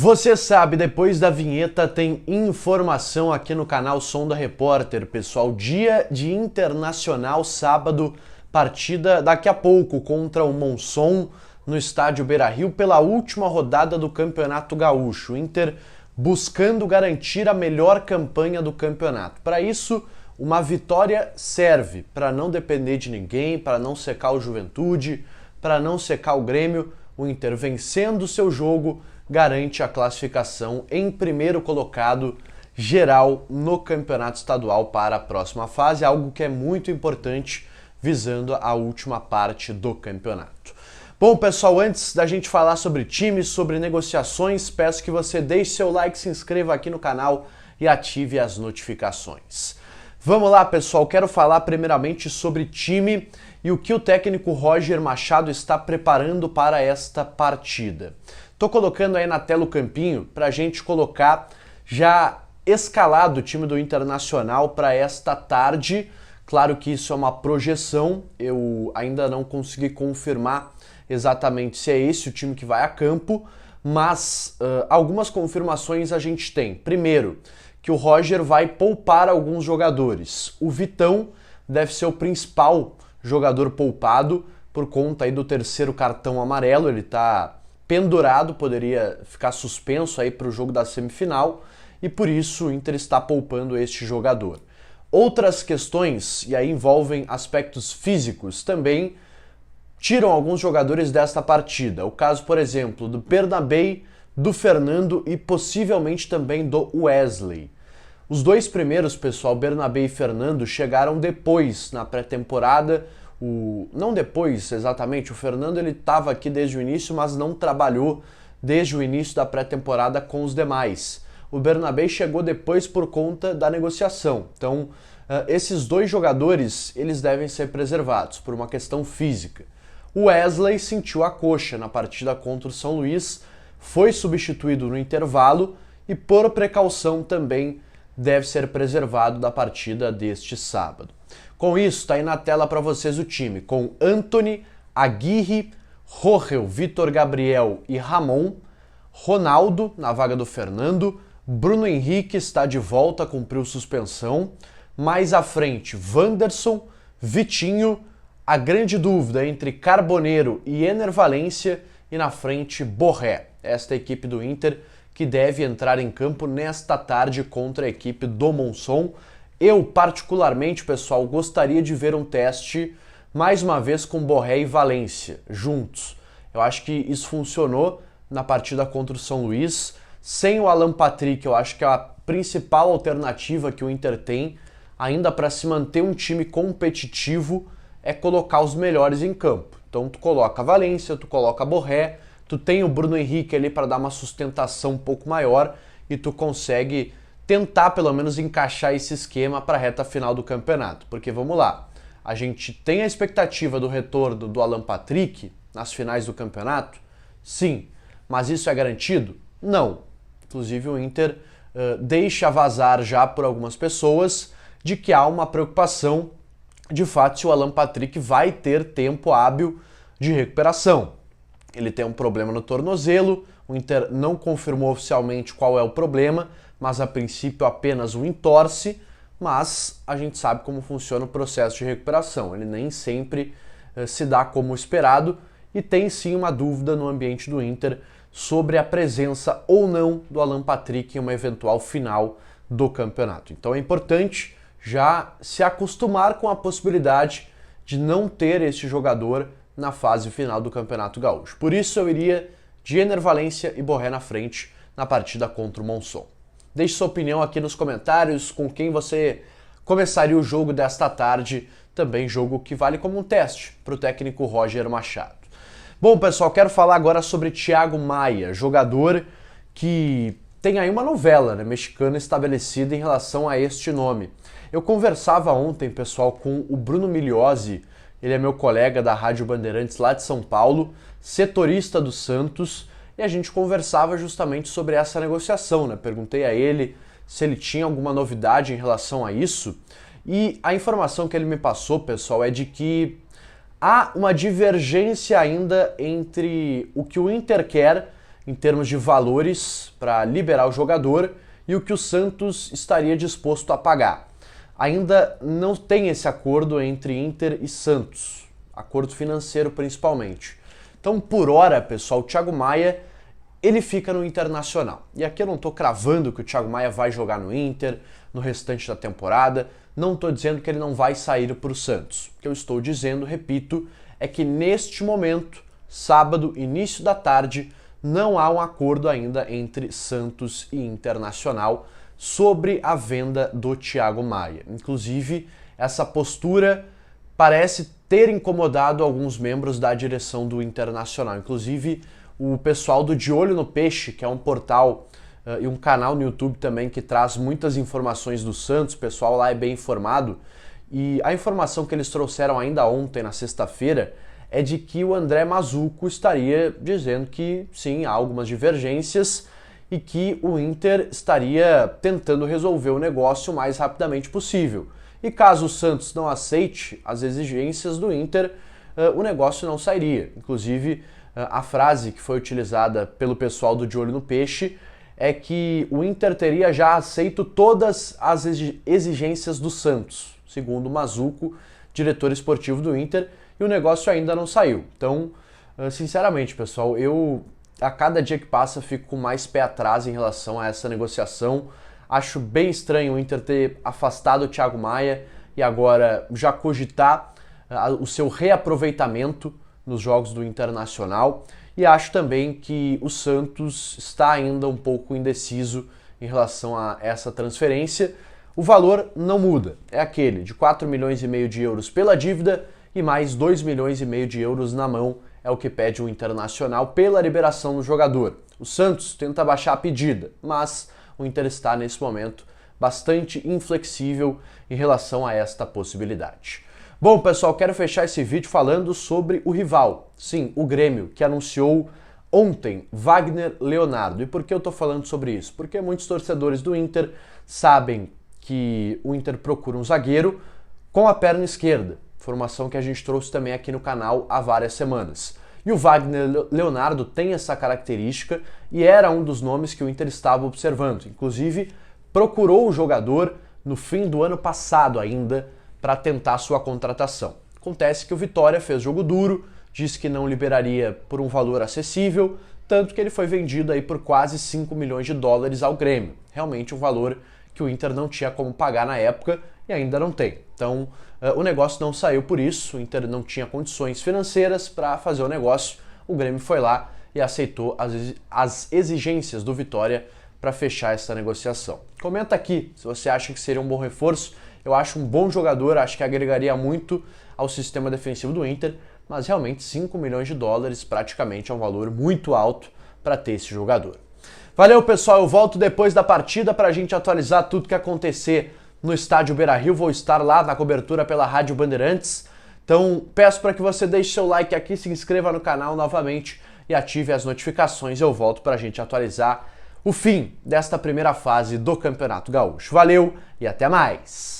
Você sabe, depois da vinheta tem informação aqui no canal Som da Repórter, pessoal. Dia de Internacional, sábado, partida daqui a pouco contra o Monson no estádio Beira-Rio pela última rodada do Campeonato Gaúcho. O Inter buscando garantir a melhor campanha do campeonato. Para isso, uma vitória serve para não depender de ninguém, para não secar o Juventude, para não secar o Grêmio. O Inter vencendo o seu jogo garante a classificação em primeiro colocado geral no campeonato estadual para a próxima fase, algo que é muito importante visando a última parte do campeonato. Bom, pessoal, antes da gente falar sobre times, sobre negociações, peço que você deixe seu like, se inscreva aqui no canal e ative as notificações. Vamos lá, pessoal, quero falar primeiramente sobre time e o que o técnico Roger Machado está preparando para esta partida. Tô colocando aí na tela o campinho para a gente colocar já escalado o time do Internacional para esta tarde. Claro que isso é uma projeção, eu ainda não consegui confirmar exatamente se é esse o time que vai a campo, mas algumas confirmações a gente tem. Primeiro, que o Roger vai poupar alguns jogadores. O Vitão deve ser o principal jogador poupado por conta aí do terceiro cartão amarelo, ele tá pendurado, poderia ficar suspenso aí para o jogo da semifinal e por isso o Inter está poupando este jogador. Outras questões, e aí envolvem aspectos físicos, também tiram alguns jogadores desta partida. O caso, por exemplo, do Bernabei, do Fernando e possivelmente também do Wesley. Os dois primeiros, pessoal, Bernabei e Fernando, chegaram depois na pré-temporada. Não depois exatamente, o Fernando ele estava aqui desde o início, mas não trabalhou desde o início da pré-temporada com os demais. O Bernabei chegou depois por conta da negociação. Então, esses dois jogadores eles devem ser preservados por uma questão física. O Wesley sentiu a coxa na partida contra o São Luís, foi substituído no intervalo e por precaução também deve ser preservado da partida deste sábado. Com isso, está aí na tela para vocês o time, com Antony, Aguirre, Rohel, Vitor Gabriel e Ramon, Ronaldo na vaga do Fernando, Bruno Henrique está de volta, cumpriu suspensão, mais à frente Wanderson, Vitinho, a grande dúvida entre Carboneiro e Ener Valencia e na frente Borré, esta equipe do Inter que deve entrar em campo nesta tarde contra a equipe do Monson. Eu, particularmente, pessoal, gostaria de ver um teste, mais uma vez, com Borré e Valência, juntos. Eu acho que isso funcionou na partida contra o São Luís. Sem o Alan Patrick, eu acho que a principal alternativa que o Inter tem, ainda para se manter um time competitivo, é colocar os melhores em campo. Então tu coloca a Valência, tu coloca a Borré, tu tem o Bruno Henrique ali para dar uma sustentação um pouco maior e tu consegue tentar pelo menos encaixar esse esquema para a reta final do campeonato. Porque vamos lá, a gente tem a expectativa do retorno do Alan Patrick nas finais do campeonato? Sim. Mas isso é garantido? Não. Inclusive o Inter deixa vazar já por algumas pessoas de que há uma preocupação de fato se o Alan Patrick vai ter tempo hábil de recuperação. Ele tem um problema no tornozelo, o Inter não confirmou oficialmente qual é o problema, mas a princípio apenas um entorse, mas a gente sabe como funciona o processo de recuperação. Ele nem sempre se dá como esperado e tem sim uma dúvida no ambiente do Inter sobre a presença ou não do Alan Patrick em uma eventual final do campeonato. Então é importante já se acostumar com a possibilidade de não ter este jogador na fase final do Campeonato Gaúcho. Por isso eu iria de Ener Valencia e Borré na frente na partida contra o Monson. Deixe sua opinião aqui nos comentários com quem você começaria o jogo desta tarde, também jogo que vale como um teste para o técnico Roger Machado. Bom, pessoal, quero falar agora sobre Thiago Maia, jogador que tem aí uma novela, né, mexicana estabelecida em relação a este nome. Eu conversava ontem, pessoal, com o Bruno Migliosi, ele é meu colega da Rádio Bandeirantes lá de São Paulo, setorista do Santos, e a gente conversava justamente sobre essa negociação, né? Perguntei a ele se ele tinha alguma novidade em relação a isso, e a informação que ele me passou, pessoal, é de que há uma divergência ainda entre o que o Inter quer em termos de valores para liberar o jogador e o que o Santos estaria disposto a pagar. Ainda não tem esse acordo entre Inter e Santos, acordo financeiro principalmente. Então, por hora, pessoal, o Thiago Maia, ele fica no Internacional. E aqui eu não estou cravando que o Thiago Maia vai jogar no Inter no restante da temporada, não estou dizendo que ele não vai sair para o Santos. O que eu estou dizendo, repito, é que neste momento, sábado, início da tarde, não há um acordo ainda entre Santos e Internacional sobre a venda do Thiago Maia. Inclusive, essa postura parece ter incomodado alguns membros da direção do Internacional. Inclusive, o pessoal do De Olho no Peixe, que é um portal e um canal no YouTube também que traz muitas informações do Santos, o pessoal lá é bem informado. E a informação que eles trouxeram ainda ontem, na sexta-feira, é de que o André Mazzucco estaria dizendo que sim, há algumas divergências e que o Inter estaria tentando resolver o negócio o mais rapidamente possível. E caso o Santos não aceite as exigências do Inter, o negócio não sairia. Inclusive, a frase que foi utilizada pelo pessoal do De Olho no Peixe é que o Inter teria já aceito todas as exigências do Santos, segundo o Mazzucco, diretor esportivo do Inter, e o negócio ainda não saiu. Então, sinceramente, pessoal, eu a cada dia que passa fico com mais pé atrás em relação a essa negociação. Acho bem estranho o Inter ter afastado o Thiago Maia e agora já cogitar o seu reaproveitamento nos jogos do Internacional. E acho também que o Santos está ainda um pouco indeciso em relação a essa transferência. O valor não muda, é aquele de 4,5 milhões de euros pela dívida e mais 2,5 milhões de euros na mão, é o que pede o Internacional pela liberação do jogador. O Santos tenta baixar a pedida, mas o Inter está nesse momento bastante inflexível em relação a esta possibilidade. Bom, pessoal, quero fechar esse vídeo falando sobre o rival, sim, o Grêmio, que anunciou ontem Wagner Leonardo. E por que eu estou falando sobre isso? Porque muitos torcedores do Inter sabem que o Inter procura um zagueiro com a perna esquerda, informação que a gente trouxe também aqui no canal há várias semanas. E o Wagner Leonardo tem essa característica e era um dos nomes que o Inter estava observando. Inclusive, procurou o jogador no fim do ano passado ainda para tentar sua contratação. Acontece que o Vitória fez jogo duro, disse que não liberaria por um valor acessível, tanto que ele foi vendido aí por quase 5 milhões de dólares ao Grêmio. Realmente um valor que o Inter não tinha como pagar na época e ainda não tem. Então, o negócio não saiu por isso, o Inter não tinha condições financeiras para fazer o negócio, o Grêmio foi lá e aceitou as exigências do Vitória para fechar essa negociação. Comenta aqui se você acha que seria um bom reforço. Eu acho um bom jogador, acho que agregaria muito ao sistema defensivo do Inter, mas realmente 5 milhões de dólares praticamente é um valor muito alto para ter esse jogador. Valeu, pessoal, eu volto depois da partida para a gente atualizar tudo que acontecer no estádio Beira-Rio. Vou estar lá na cobertura pela Rádio Bandeirantes. Então, peço para que você deixe seu like aqui, se inscreva no canal novamente e ative as notificações. Eu volto para a gente atualizar o fim desta primeira fase do Campeonato Gaúcho. Valeu e até mais!